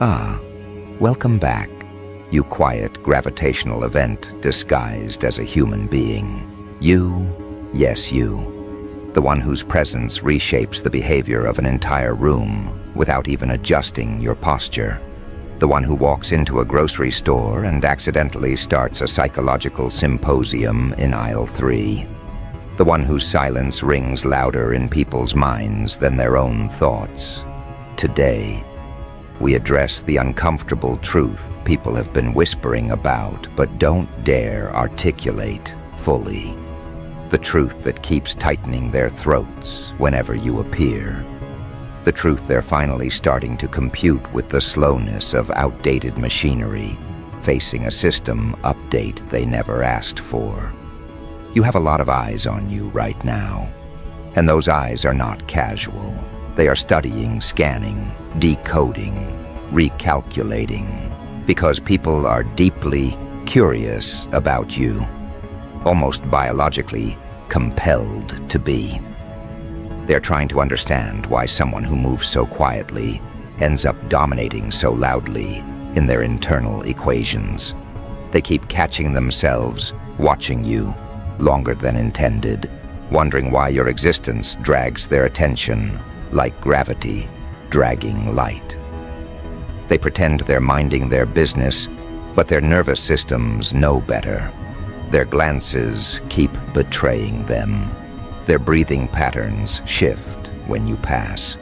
Ah, welcome back, you quiet gravitational event disguised as a human being. You, yes you, the one whose presence reshapes the behavior of an entire room without even adjusting your posture. The one who walks into a grocery store and accidentally starts a psychological symposium in aisle 3. The one whose silence rings louder in people's minds than their own thoughts. Today, we address the uncomfortable truth people have been whispering about but don't dare articulate fully. The truth that keeps tightening their throats whenever you appear. The truth they're finally starting to compute with the slowness of outdated machinery, facing a system update they never asked for. You have a lot of eyes on you right now, and those eyes are not casual. They are studying, scanning, decoding, recalculating, because people are deeply curious about you, almost biologically compelled to be. They're trying to understand why someone who moves so quietly ends up dominating so loudly in their internal equations. They keep catching themselves watching you longer than intended, wondering why your existence drags their attention like gravity dragging light. They pretend they're minding their business, but their nervous systems know better. Their glances keep betraying them. Their breathing patterns shift when you pass.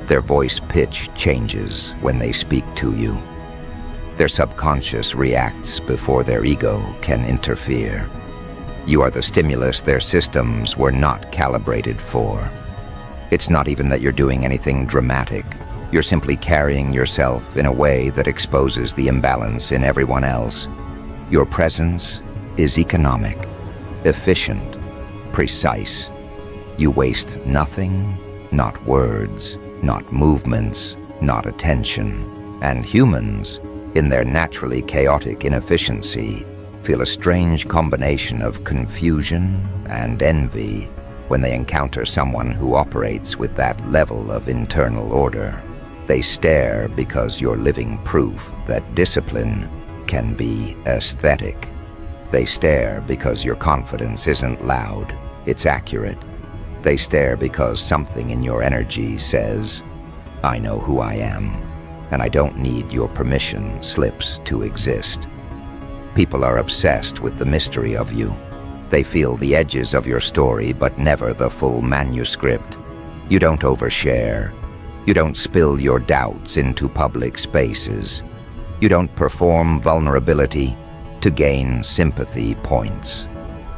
Their voice pitch changes when they speak to you. Their subconscious reacts before their ego can interfere. You are the stimulus their systems were not calibrated for. It's not even that you're doing anything dramatic. You're simply carrying yourself in a way that exposes the imbalance in everyone else. Your presence is economic, efficient, precise. You waste nothing, not words, not movements, not attention. And humans, in their naturally chaotic inefficiency, feel a strange combination of confusion and envy when they encounter someone who operates with that level of internal order. They stare because you're living proof that discipline can be aesthetic. They stare because your confidence isn't loud, it's accurate. They stare because something in your energy says, I know who I am, and I don't need your permission slips to exist. People are obsessed with the mystery of you. They feel the edges of your story, but never the full manuscript. You don't overshare. You don't spill your doubts into public spaces. You don't perform vulnerability to gain sympathy points.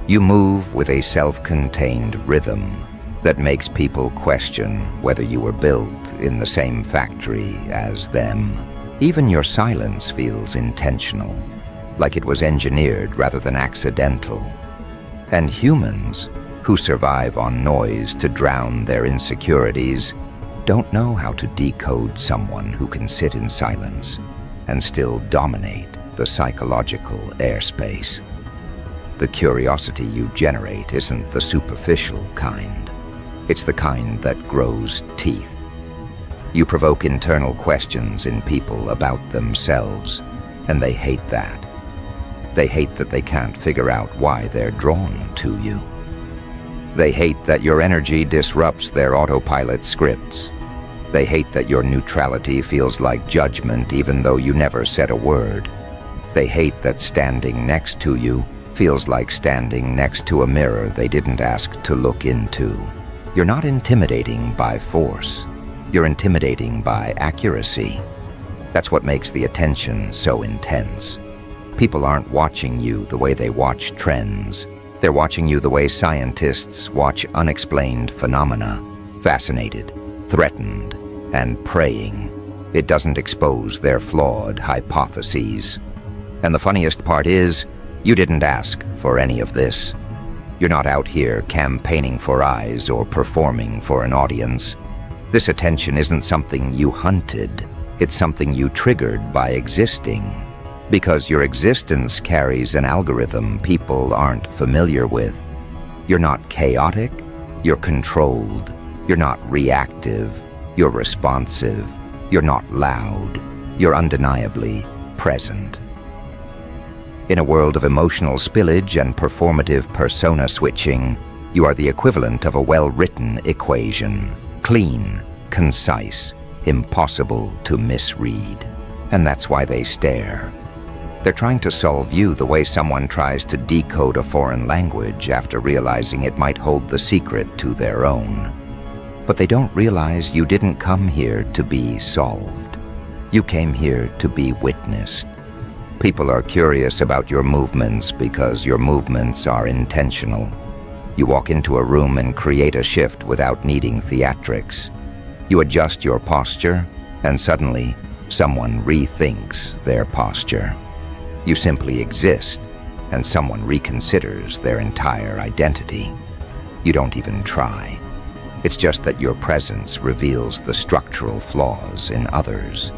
You move with a self-contained rhythm that makes people question whether you were built in the same factory as them. Even your silence feels intentional, like it was engineered rather than accidental. And humans, who survive on noise to drown their insecurities, don't know how to decode someone who can sit in silence and still dominate the psychological airspace. The curiosity you generate isn't the superficial kind. It's the kind that grows teeth. You provoke internal questions in people about themselves, and they hate that. They hate that they can't figure out why they're drawn to you. They hate that your energy disrupts their autopilot scripts. They hate that your neutrality feels like judgment even though you never said a word. They hate that standing next to you feels like standing next to a mirror they didn't ask to look into. You're not intimidating by force. You're intimidating by accuracy. That's what makes the attention so intense. People aren't watching you the way they watch trends. They're watching you the way scientists watch unexplained phenomena, fascinated, threatened, and praying. It doesn't expose their flawed hypotheses. And the funniest part is, you didn't ask for any of this. You're not out here campaigning for eyes or performing for an audience. This attention isn't something you hunted. It's something you triggered by existing. Because your existence carries an algorithm people aren't familiar with. You're not chaotic, you're controlled. You're not reactive, you're responsive. You're not loud, you're undeniably present. In a world of emotional spillage and performative persona switching, you are the equivalent of a well-written equation. Clean, concise, impossible to misread. And that's why they stare. They're trying to solve you the way someone tries to decode a foreign language after realizing it might hold the secret to their own. But they don't realize you didn't come here to be solved. You came here to be witnessed. People are curious about your movements because your movements are intentional. You walk into a room and create a shift without needing theatrics. You adjust your posture, and suddenly, someone rethinks their posture. You simply exist, and someone reconsiders their entire identity. You don't even try. It's just that your presence reveals the structural flaws in others.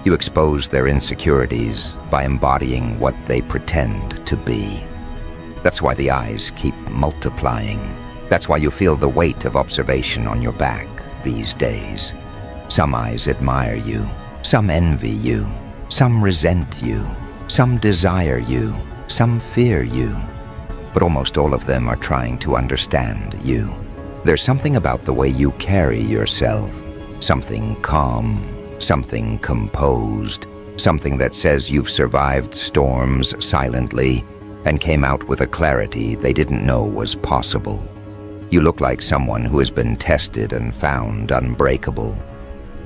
You expose their insecurities by embodying what they pretend to be. That's why the eyes keep multiplying. That's why you feel the weight of observation on your back these days. Some eyes admire you, some envy you, some resent you, some desire you, some fear you. But almost all of them are trying to understand you. There's something about the way you carry yourself, something calm, something composed, something that says you've survived storms silently and came out with a clarity they didn't know was possible. You look like someone who has been tested and found unbreakable.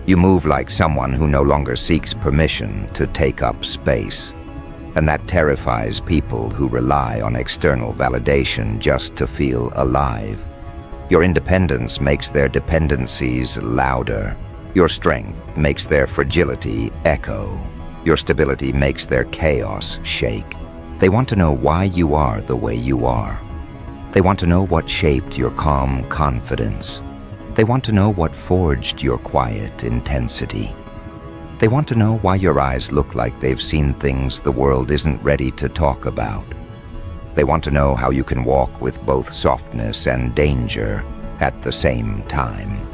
You move like someone who no longer seeks permission to take up space. And that terrifies people who rely on external validation just to feel alive. Your independence makes their dependencies louder. Your strength makes their fragility echo. Your stability makes their chaos shake. They want to know why you are the way you are. They want to know what shaped your calm confidence. They want to know what forged your quiet intensity. They want to know why your eyes look like they've seen things the world isn't ready to talk about. They want to know how you can walk with both softness and danger at the same time.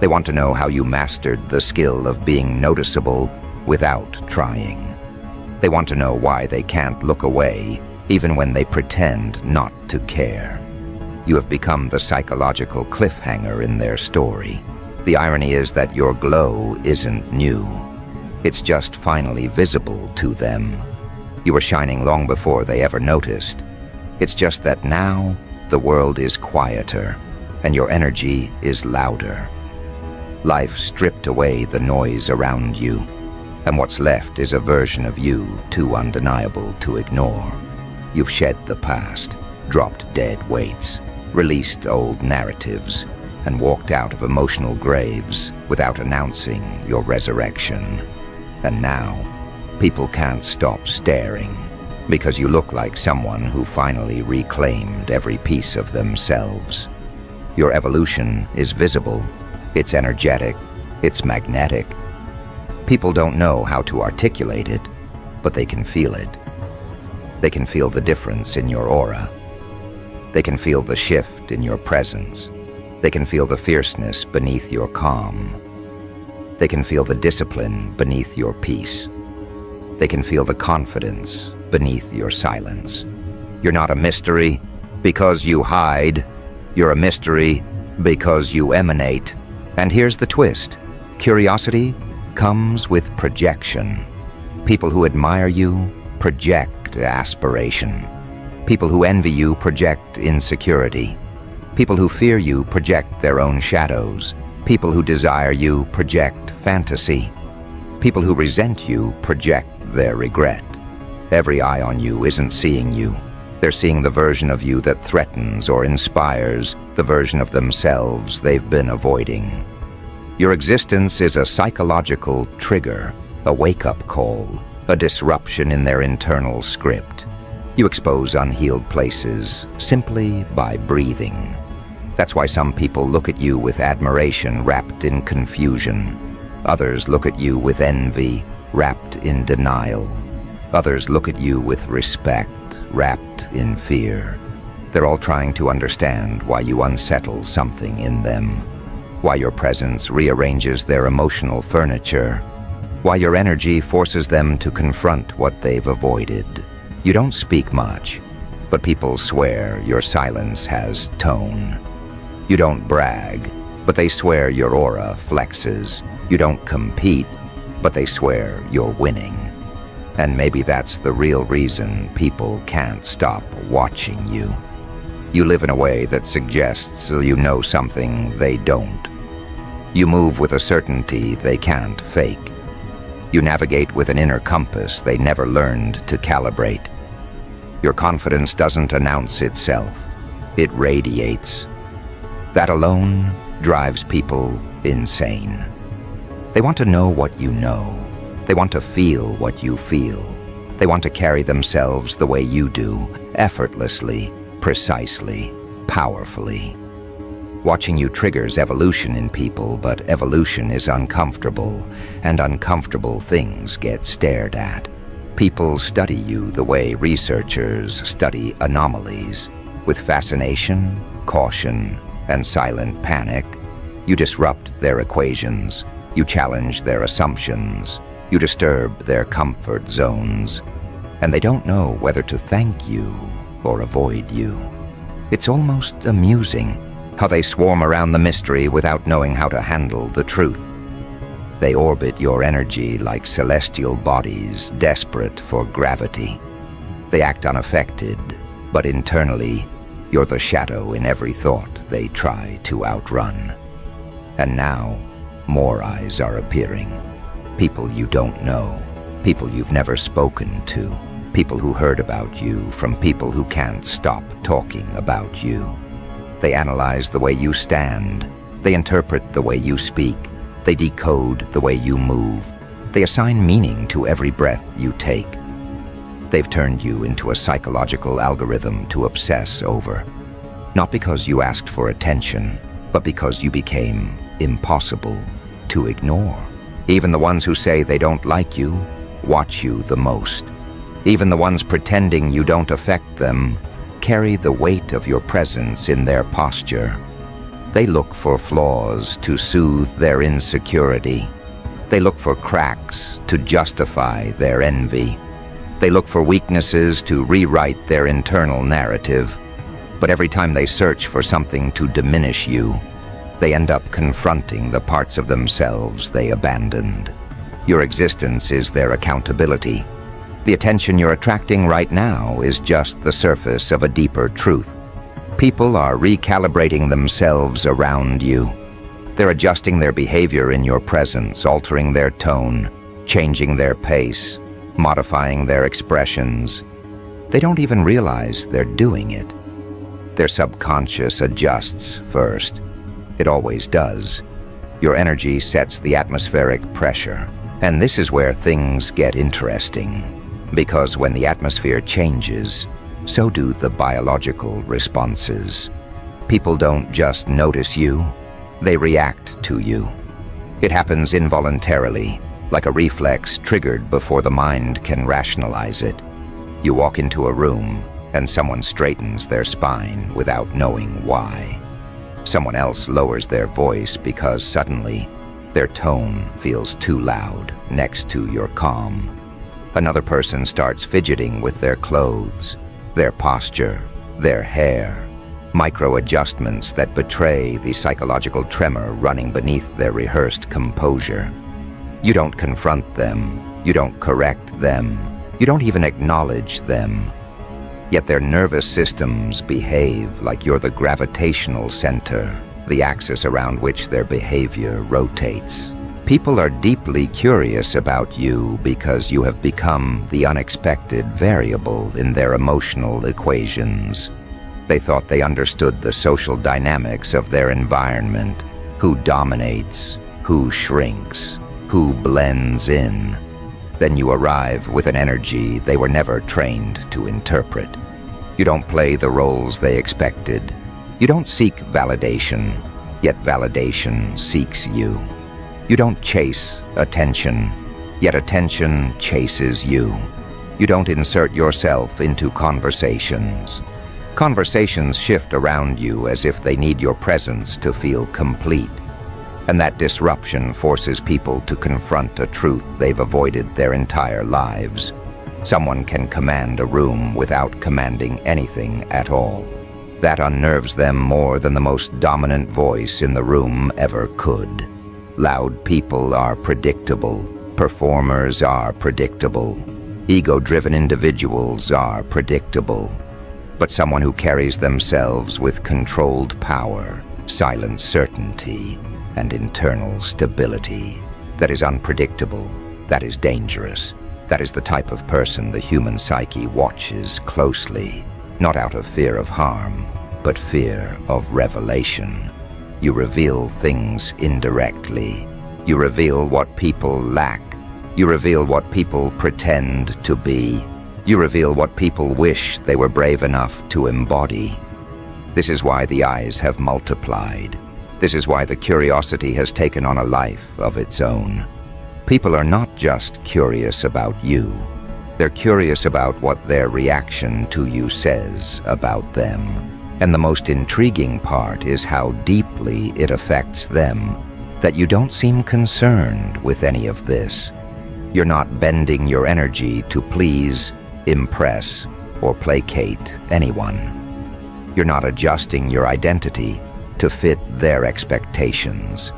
They want to know how you mastered the skill of being noticeable without trying. They want to know why they can't look away even when they pretend not to care. You have become the psychological cliffhanger in their story. The irony is that your glow isn't new. It's just finally visible to them. You were shining long before they ever noticed. It's just that now the world is quieter and your energy is louder. Life stripped away the noise around you, and what's left is a version of you too undeniable to ignore. You've shed the past, dropped dead weights, released old narratives, and walked out of emotional graves without announcing your resurrection. And now, people can't stop staring because you look like someone who finally reclaimed every piece of themselves. Your evolution is visible, it's energetic, it's magnetic. People don't know how to articulate it, but they can feel it. They can feel the difference in your aura. They can feel the shift in your presence. They can feel the fierceness beneath your calm. They can feel the discipline beneath your peace. They can feel the confidence beneath your silence. You're not a mystery because you hide. You're a mystery because you emanate. And here's the twist. Curiosity comes with projection. People who admire you project aspiration. People who envy you project insecurity. People who fear you project their own shadows. People who desire you project fantasy. People who resent you project their regret. Every eye on you isn't seeing you. They're seeing the version of you that threatens or inspires, the version of themselves they've been avoiding. Your existence is a psychological trigger, a wake-up call, a disruption in their internal script. You expose unhealed places simply by breathing. That's why some people look at you with admiration wrapped in confusion. Others look at you with envy wrapped in denial. Others look at you with respect wrapped in fear. They're all trying to understand why you unsettle something in them, why your presence rearranges their emotional furniture, why your energy forces them to confront what they've avoided. You don't speak much, but people swear your silence has tone. You don't brag, but they swear your aura flexes. You don't compete, but they swear you're winning. And maybe that's the real reason people can't stop watching you. You live in a way that suggests you know something they don't. You move with a certainty they can't fake. You navigate with an inner compass they never learned to calibrate. Your confidence doesn't announce itself, it radiates. That alone drives people insane. They want to know what you know. They want to feel what you feel. They want to carry themselves the way you do, effortlessly, precisely, powerfully. Watching you triggers evolution in people, but evolution is uncomfortable, and uncomfortable things get stared at. People study you the way researchers study anomalies, with fascination, caution, and silent panic. You disrupt their equations. You challenge their assumptions. You disturb their comfort zones. And they don't know whether to thank you or avoid you. It's almost amusing how they swarm around the mystery without knowing how to handle the truth. They orbit your energy like celestial bodies desperate for gravity. They act unaffected, but internally, you're the shadow in every thought they try to outrun. And now, more eyes are appearing. People you don't know, people you've never spoken to, people who heard about you from people who can't stop talking about you. They analyze the way you stand. They interpret the way you speak. They decode the way you move. They assign meaning to every breath you take. They've turned you into a psychological algorithm to obsess over. Not because you asked for attention, but because you became impossible to ignore. Even the ones who say they don't like you watch you the most. Even the ones pretending you don't affect them carry the weight of your presence in their posture. They look for flaws to soothe their insecurity. They look for cracks to justify their envy. They look for weaknesses to rewrite their internal narrative. But every time they search for something to diminish you, they end up confronting the parts of themselves they abandoned. Your existence is their accountability. The attention you're attracting right now is just the surface of a deeper truth. People are recalibrating themselves around you. They're adjusting their behavior in your presence, altering their tone, changing their pace, modifying their expressions. They don't even realize they're doing it. Their subconscious adjusts first. It always does. Your energy sets the atmospheric pressure. And this is where things get interesting. Because when the atmosphere changes, so do the biological responses. People don't just notice you, they react to you. It happens involuntarily, like a reflex triggered before the mind can rationalize it. You walk into a room, and someone straightens their spine without knowing why. Someone else lowers their voice because suddenly their tone feels too loud next to your calm. Another person starts fidgeting with their clothes, their posture, their hair, micro-adjustments that betray the psychological tremor running beneath their rehearsed composure. You don't confront them, you don't correct them, you don't even acknowledge them. Yet their nervous systems behave like you're the gravitational center, the axis around which their behavior rotates. People are deeply curious about you because you have become the unexpected variable in their emotional equations. They thought they understood the social dynamics of their environment, who dominates, who shrinks, who blends in. Then you arrive with an energy they were never trained to interpret. You don't play the roles they expected. You don't seek validation, yet validation seeks you. You don't chase attention, yet attention chases you. You don't insert yourself into conversations. Conversations shift around you as if they need your presence to feel complete. And that disruption forces people to confront a truth they've avoided their entire lives. Someone can command a room without commanding anything at all. That unnerves them more than the most dominant voice in the room ever could. Loud people are predictable. Performers are predictable. Ego-driven individuals are predictable. But someone who carries themselves with controlled power, silent certainty, and internal stability, that is unpredictable, that is dangerous. That is the type of person the human psyche watches closely, not out of fear of harm, but fear of revelation. You reveal things indirectly. You reveal what people lack. You reveal what people pretend to be. You reveal what people wish they were brave enough to embody. This is why the eyes have multiplied. This is why the curiosity has taken on a life of its own. People are not just curious about you. They're curious about what their reaction to you says about them. And the most intriguing part is how deeply it affects them, that you don't seem concerned with any of this. You're not bending your energy to please, impress, or placate anyone. You're not adjusting your identity to fit their expectations.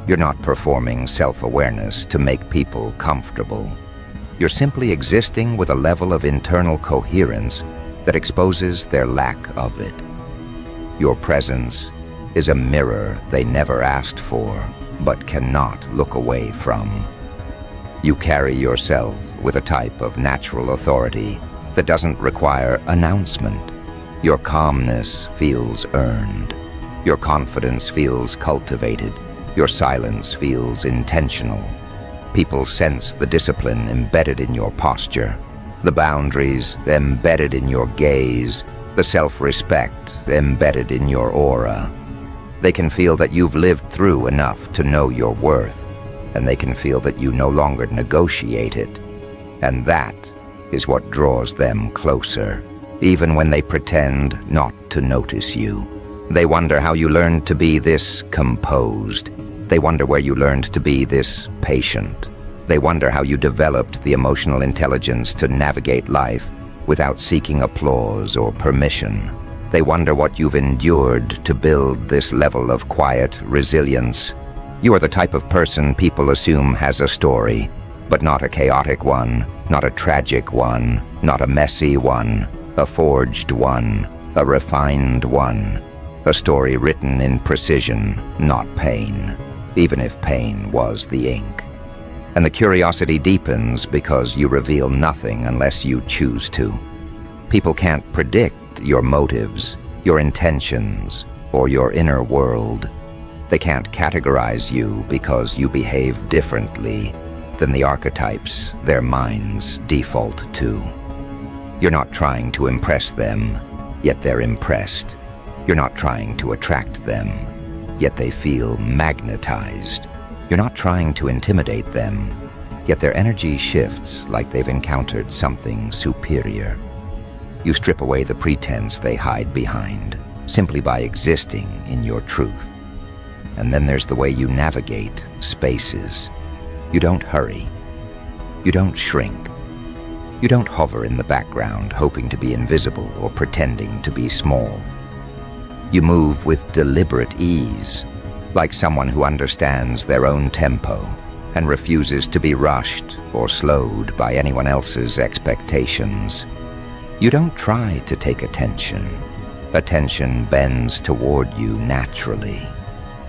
You're not performing self-awareness to make people comfortable. You're simply existing with a level of internal coherence that exposes their lack of it. Your presence is a mirror they never asked for, but cannot look away from. You carry yourself with a type of natural authority that doesn't require announcement. Your calmness feels earned. Your confidence feels cultivated. Your silence feels intentional. People sense the discipline embedded in your posture, the boundaries embedded in your gaze, the self-respect embedded in your aura. They can feel that you've lived through enough to know your worth, and they can feel that you no longer negotiate it. And that is what draws them closer, even when they pretend not to notice you. They wonder how you learned to be this composed. They wonder where you learned to be this patient. They wonder how you developed the emotional intelligence to navigate life without seeking applause or permission. They wonder what you've endured to build this level of quiet resilience. You are the type of person people assume has a story, but not a chaotic one, not a tragic one, not a messy one, a forged one, a refined one. A story written in precision, not pain, even if pain was the ink. And the curiosity deepens because you reveal nothing unless you choose to. People can't predict your motives, your intentions, or your inner world. They can't categorize you because you behave differently than the archetypes their minds default to. You're not trying to impress them, yet they're impressed. You're not trying to attract them, yet they feel magnetized. You're not trying to intimidate them, yet their energy shifts like they've encountered something superior. You strip away the pretense they hide behind, simply by existing in your truth. And then there's the way you navigate spaces. You don't hurry. You don't shrink. You don't hover in the background, hoping to be invisible or pretending to be small. You move with deliberate ease, like someone who understands their own tempo and refuses to be rushed or slowed by anyone else's expectations. You don't try to take attention. Attention bends toward you naturally.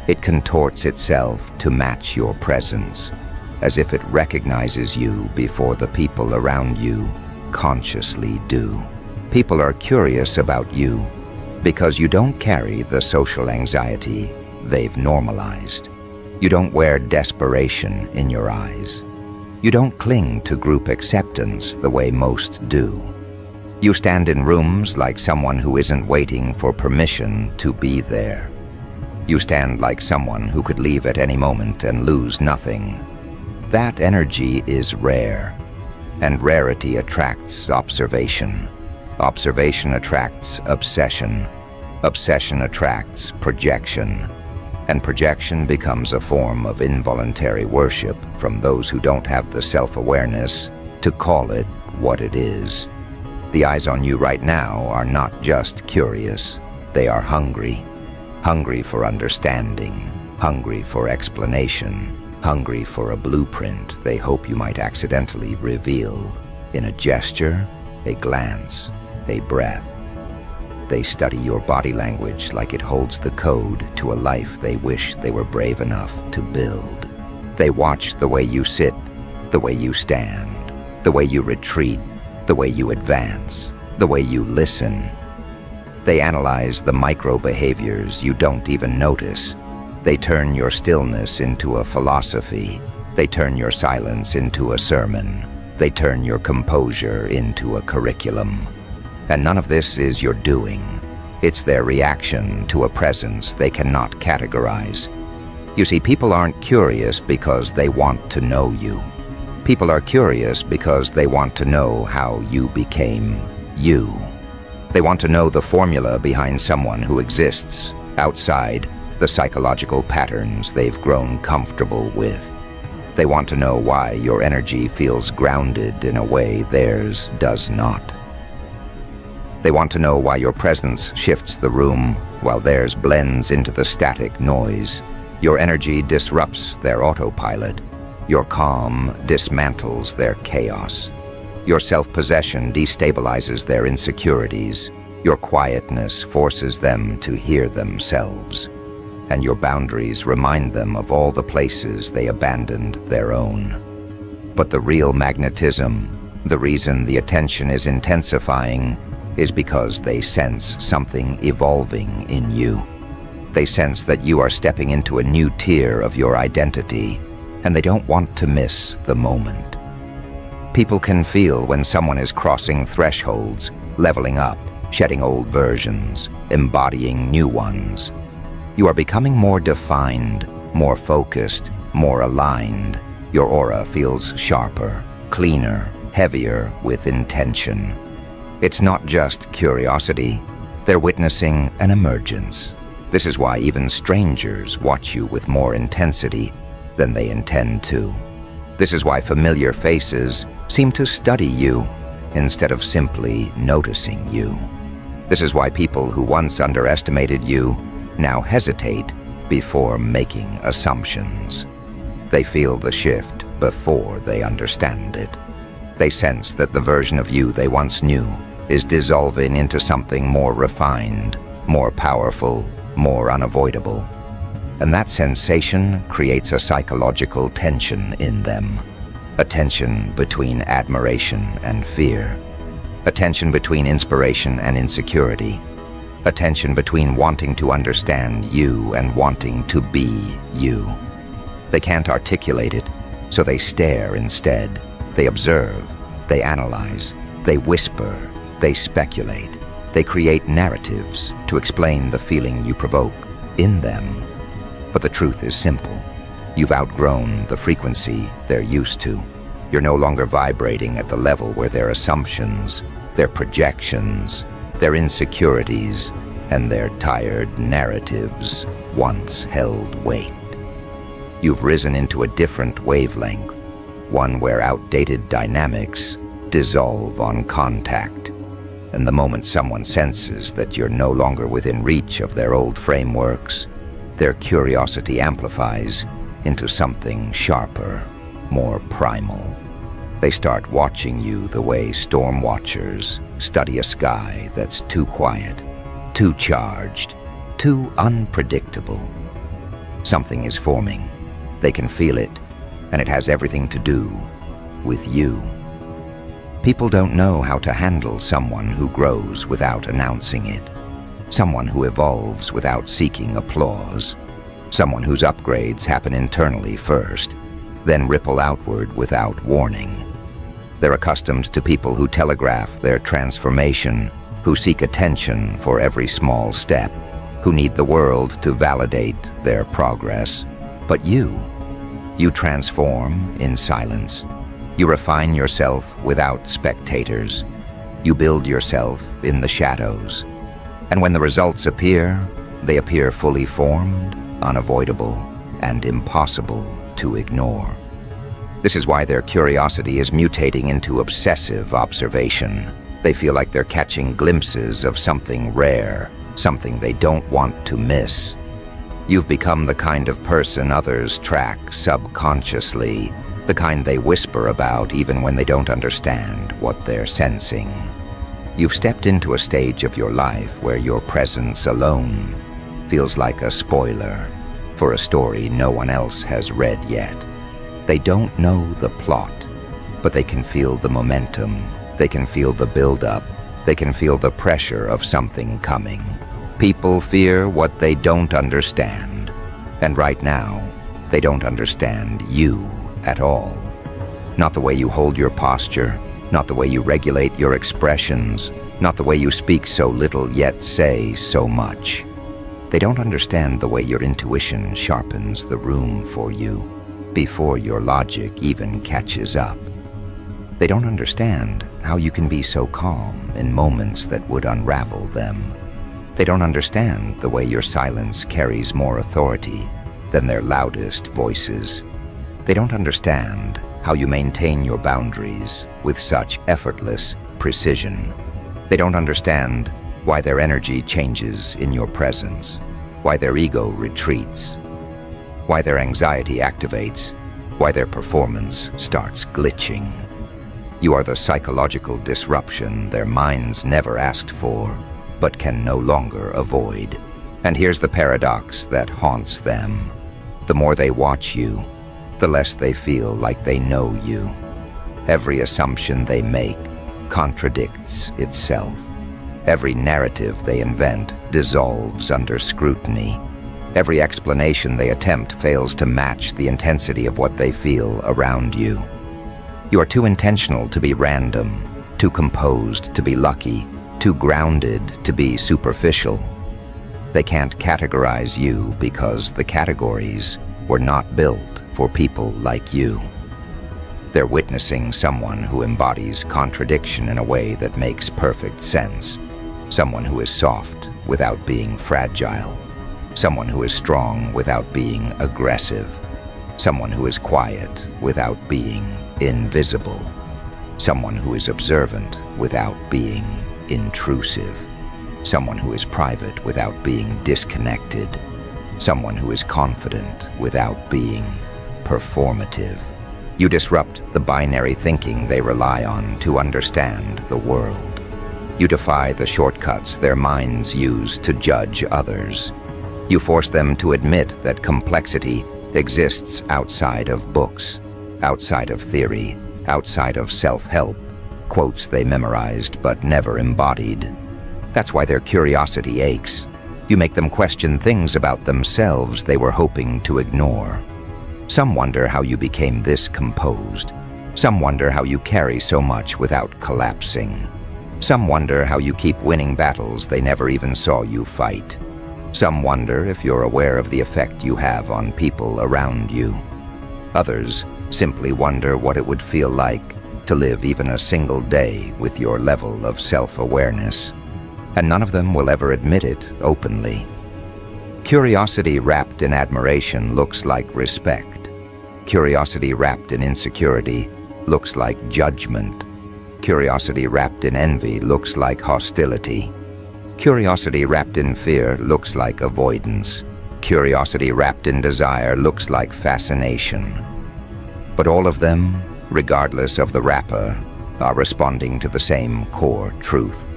It contorts itself to match your presence, as if it recognizes you before the people around you consciously do. People are curious about you because you don't carry the social anxiety they've normalized. You don't wear desperation in your eyes. You don't cling to group acceptance the way most do. You stand in rooms like someone who isn't waiting for permission to be there. You stand like someone who could leave at any moment and lose nothing. That energy is rare, and rarity attracts observation. Observation attracts obsession. Obsession attracts projection. and projection becomes a form of involuntary worship from those who don't have the self-awareness to call it what it is. The eyes on you right now are not just curious, they are hungry. Hungry for understanding, hungry for explanation, hungry for a blueprint they hope you might accidentally reveal in a gesture, a glance, a breath. They study your body language like it holds the code to a life they wish they were brave enough to build. They watch the way you sit, the way you stand, the way you retreat, the way you advance, the way you listen. They analyze the micro behaviors you don't even notice. They turn your stillness into a philosophy. They turn your silence into a sermon. They turn your composure into a curriculum. And none of this is your doing. It's their reaction to a presence they cannot categorize. You see, people aren't curious because they want to know you. People are curious because they want to know how you became you. They want to know the formula behind someone who exists outside the psychological patterns they've grown comfortable with. They want to know why your energy feels grounded in a way theirs does not. They want to know why your presence shifts the room while theirs blends into the static noise. Your energy disrupts their autopilot. Your calm dismantles their chaos. Your self-possession destabilizes their insecurities. Your quietness forces them to hear themselves. And your boundaries remind them of all the places they abandoned their own. But the real magnetism, the reason the attention is intensifying, is because they sense something evolving in you. They sense that you are stepping into a new tier of your identity, and they don't want to miss the moment. People can feel when someone is crossing thresholds, leveling up, shedding old versions, embodying new ones. You are becoming more defined, more focused, more aligned. Your aura feels sharper, cleaner, heavier with intention. It's not just curiosity. They're witnessing an emergence. This is why even strangers watch you with more intensity than they intend to. This is why familiar faces seem to study you instead of simply noticing you. This is why people who once underestimated you now hesitate before making assumptions. They feel the shift before they understand it. They sense that the version of you they once knew is dissolving into something more refined, more powerful, more unavoidable. And that sensation creates a psychological tension in them. A tension between admiration and fear. A tension between inspiration and insecurity. A tension between wanting to understand you and wanting to be you. They can't articulate it, so they stare instead. They observe, they analyze, they whisper, they speculate. They create narratives to explain the feeling you provoke in them. But the truth is simple. You've outgrown the frequency they're used to. You're no longer vibrating at the level where their assumptions, their projections, their insecurities, and their tired narratives once held weight. You've risen into a different wavelength, one where outdated dynamics dissolve on contact. And the moment someone senses that you're no longer within reach of their old frameworks, their curiosity amplifies into something sharper, more primal. They start watching you the way storm watchers study a sky that's too quiet, too charged, too unpredictable. Something is forming. They can feel it, and it has everything to do with you. People don't know how to handle someone who grows without announcing it. Someone who evolves without seeking applause. Someone whose upgrades happen internally first, then ripple outward without warning. They're accustomed to people who telegraph their transformation, who seek attention for every small step, who need the world to validate their progress. But you transform in silence. You refine yourself without spectators. You build yourself in the shadows. And when the results appear, they appear fully formed, unavoidable, and impossible to ignore. This is why their curiosity is mutating into obsessive observation. They feel like they're catching glimpses of something rare, something they don't want to miss. You've become the kind of person others track subconsciously, the kind they whisper about even when they don't understand what they're sensing. You've stepped into a stage of your life where your presence alone feels like a spoiler for a story no one else has read yet. They don't know the plot, but they can feel the momentum. They can feel the build-up. They can feel the pressure of something coming. People fear what they don't understand. And right now, they don't understand you at all. Not the way you hold your posture, not the way you regulate your expressions, not the way you speak so little yet say so much. They don't understand the way your intuition sharpens the room for you before your logic even catches up. They don't understand how you can be so calm in moments that would unravel them. They don't understand the way your silence carries more authority than their loudest voices. They don't understand how you maintain your boundaries with such effortless precision. They don't understand why their energy changes in your presence, why their ego retreats, why their anxiety activates, why their performance starts glitching. You are the psychological disruption their minds never asked for, but can no longer avoid. And here's the paradox that haunts them. The more they watch you, the less they feel like they know you. Every assumption they make contradicts itself. Every narrative they invent dissolves under scrutiny. Every explanation they attempt fails to match the intensity of what they feel around you. You are too intentional to be random, too composed to be lucky, too grounded to be superficial. They can't categorize you because the categories were not built for people like you. They're witnessing someone who embodies contradiction in a way that makes perfect sense. Someone who is soft without being fragile. Someone who is strong without being aggressive. Someone who is quiet without being invisible. Someone who is observant without being intrusive. Someone who is private without being disconnected. Someone who is confident without being performative. You disrupt the binary thinking they rely on to understand the world. You defy the shortcuts their minds use to judge others. You force them to admit that complexity exists outside of books, outside of theory, outside of self-help, quotes they memorized but never embodied. That's why their curiosity aches. You make them question things about themselves they were hoping to ignore. Some wonder how you became this composed. Some wonder how you carry so much without collapsing. Some wonder how you keep winning battles they never even saw you fight. Some wonder if you're aware of the effect you have on people around you. Others simply wonder what it would feel like to live even a single day with your level of self-awareness. And none of them will ever admit it openly. Curiosity wrapped in admiration looks like respect. Curiosity wrapped in insecurity looks like judgment. Curiosity wrapped in envy looks like hostility. Curiosity wrapped in fear looks like avoidance. Curiosity wrapped in desire looks like fascination. But all of them, regardless of the wrapper, are responding to the same core truth.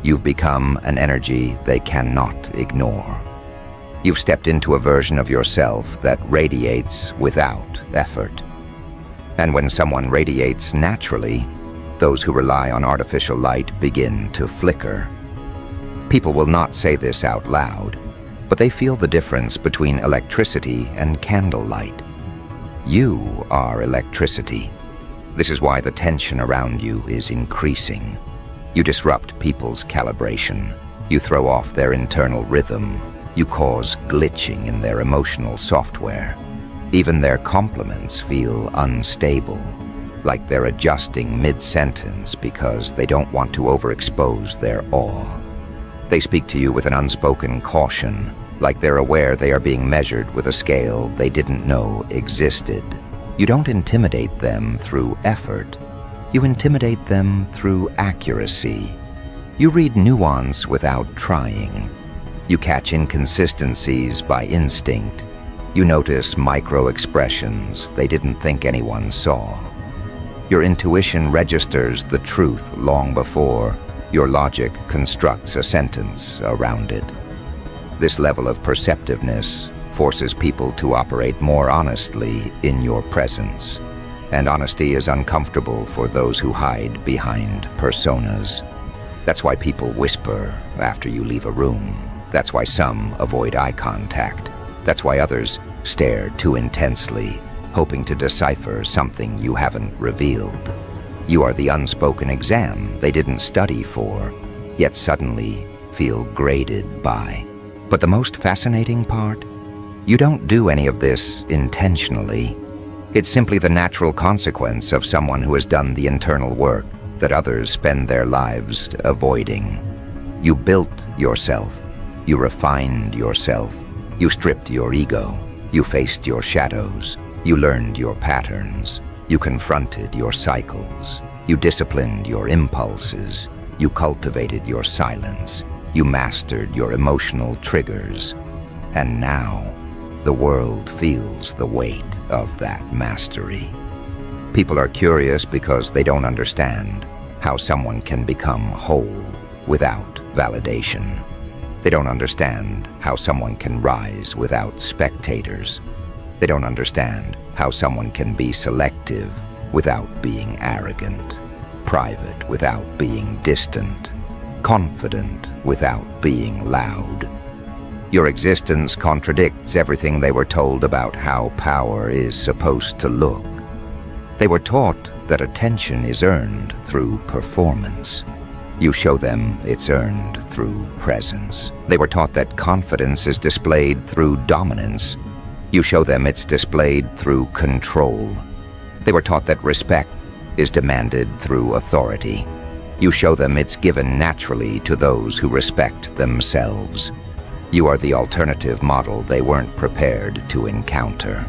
You've become an energy they cannot ignore. You've stepped into a version of yourself that radiates without effort. And when someone radiates naturally, those who rely on artificial light begin to flicker. People will not say this out loud, but they feel the difference between electricity and candlelight. You are electricity. This is why the tension around you is increasing. You disrupt people's calibration. You throw off their internal rhythm. You cause glitching in their emotional software. Even their compliments feel unstable, like they're adjusting mid-sentence because they don't want to overexpose their awe. They speak to you with an unspoken caution, like they're aware they are being measured with a scale they didn't know existed. You don't intimidate them through effort. You intimidate them through accuracy. You read nuance without trying. You catch inconsistencies by instinct. You notice micro-expressions they didn't think anyone saw. Your intuition registers the truth long before your logic constructs a sentence around it. This level of perceptiveness forces people to operate more honestly in your presence. And honesty is uncomfortable for those who hide behind personas. That's why people whisper after you leave a room. That's why some avoid eye contact. That's why others stare too intensely, hoping to decipher something you haven't revealed. You are the unspoken exam they didn't study for, yet suddenly feel graded by. But the most fascinating part? You don't do any of this intentionally. It's simply the natural consequence of someone who has done the internal work that others spend their lives avoiding. You built yourself. You refined yourself. You stripped your ego. You faced your shadows. You learned your patterns. You confronted your cycles. You disciplined your impulses. You cultivated your silence. You mastered your emotional triggers. And now, the world feels the weight of that mastery. People are curious because they don't understand how someone can become whole without validation. They don't understand how someone can rise without spectators. They don't understand how someone can be selective without being arrogant, private without being distant, confident without being loud. Your existence contradicts everything they were told about how power is supposed to look. They were taught that attention is earned through performance. You show them it's earned through presence. They were taught that confidence is displayed through dominance. You show them it's displayed through control. They were taught that respect is demanded through authority. You show them it's given naturally to those who respect themselves. You are the alternative model they weren't prepared to encounter.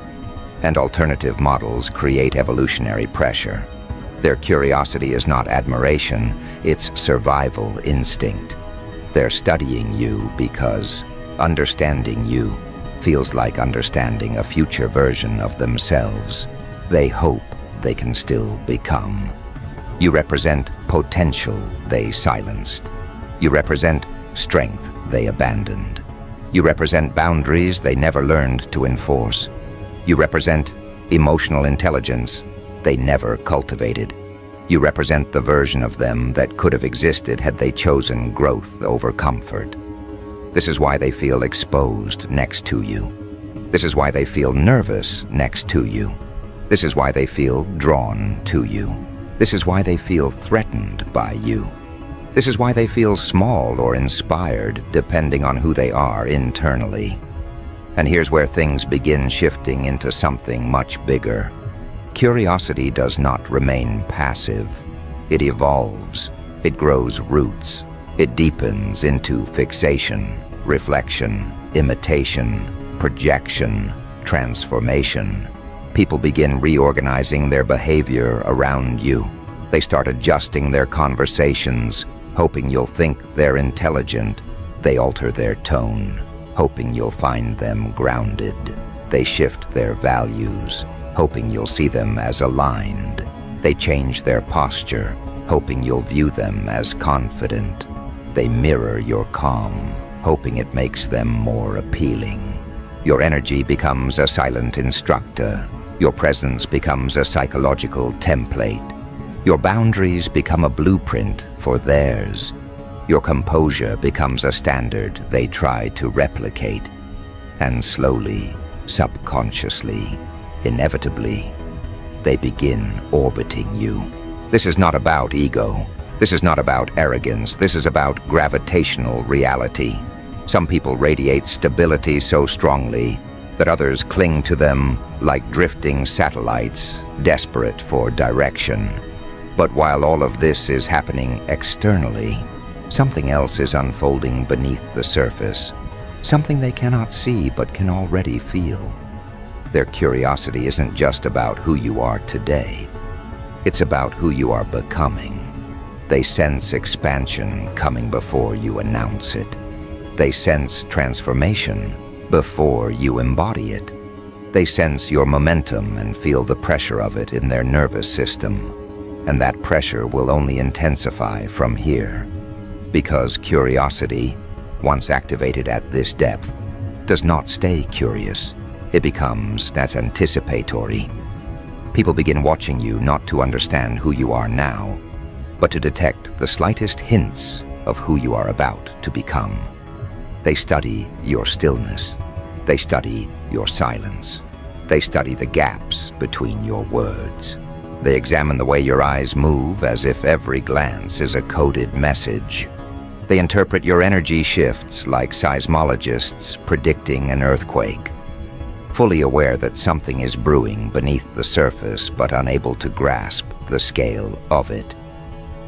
And alternative models create evolutionary pressure. Their curiosity is not admiration, it's survival instinct. They're studying you because understanding you feels like understanding a future version of themselves they hope they can still become. You represent potential they silenced. You represent strength they abandoned. You represent boundaries they never learned to enforce. You represent emotional intelligence they never cultivated. You represent the version of them that could have existed had they chosen growth over comfort. This is why they feel exposed next to you. This is why they feel nervous next to you. This is why they feel drawn to you. This is why they feel threatened by you. This is why they feel small or inspired, depending on who they are internally. And here's where things begin shifting into something much bigger. Curiosity does not remain passive. It evolves. It grows roots. It deepens into fixation, reflection, imitation, projection, transformation. People begin reorganizing their behavior around you. They start adjusting their conversations, hoping you'll think they're intelligent. They alter their tone, hoping you'll find them grounded. They shift their values, hoping you'll see them as aligned. They change their posture, hoping you'll view them as confident. They mirror your calm, hoping it makes them more appealing. Your energy becomes a silent instructor. Your presence becomes a psychological template. Your boundaries become a blueprint for theirs. Your composure becomes a standard they try to replicate. And slowly, subconsciously, inevitably, they begin orbiting you. This is not about ego. This is not about arrogance. This is about gravitational reality. Some people radiate stability so strongly that others cling to them like drifting satellites, desperate for direction. But while all of this is happening externally, something else is unfolding beneath the surface. something they cannot see but can already feel. Their curiosity isn't just about who you are today. It's about who you are becoming. They sense expansion coming before you announce it. They sense transformation before you embody it. They sense your momentum and feel the pressure of it in their nervous system. And that pressure will only intensify from here. Because curiosity, once activated at this depth, does not stay curious. It becomes as anticipatory. People begin watching you not to understand who you are now, but to detect the slightest hints of who you are about to become. They study your stillness. They study your silence. They study the gaps between your words. They examine the way your eyes move as if every glance is a coded message. They interpret your energy shifts like seismologists predicting an earthquake. Fully aware that something is brewing beneath the surface but unable to grasp the scale of it.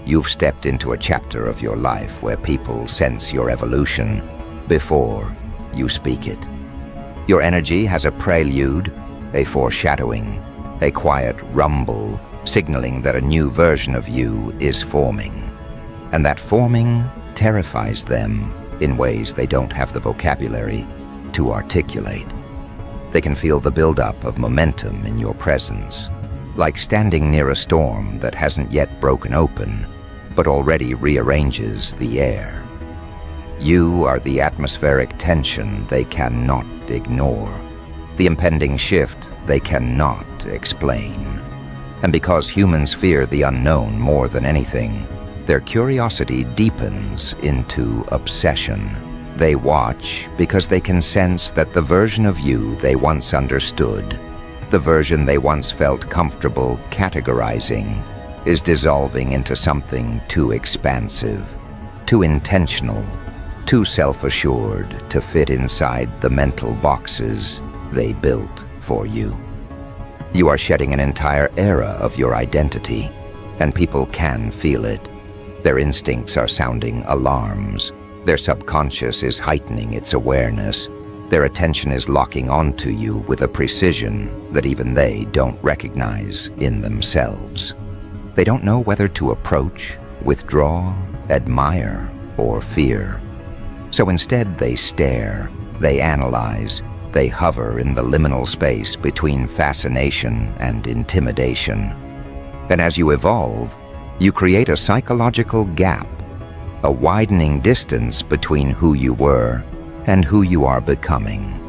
You've stepped into a chapter of your life where people sense your evolution before you speak it. Your energy has a prelude, a foreshadowing, a quiet rumble signaling that a new version of you is forming. And that forming terrifies them in ways they don't have the vocabulary to articulate. They can feel the buildup of momentum in your presence, like standing near a storm that hasn't yet broken open, but already rearranges the air. You are the atmospheric tension they cannot ignore, the impending shift they cannot explain. And because humans fear the unknown more than anything, their curiosity deepens into obsession. They watch because they can sense that the version of you they once understood, the version they once felt comfortable categorizing, is dissolving into something too expansive, too intentional, too self-assured to fit inside the mental boxes they built for you. You are shedding an entire era of your identity, and people can feel it. Their instincts are sounding alarms. Their subconscious is heightening its awareness. Their attention is locking onto you with a precision that even they don't recognize in themselves. They don't know whether to approach, withdraw, admire, or fear. So instead they stare, they analyze, they hover in the liminal space between fascination and intimidation. And as you evolve, you create a psychological gap, a widening distance between who you were and who you are becoming.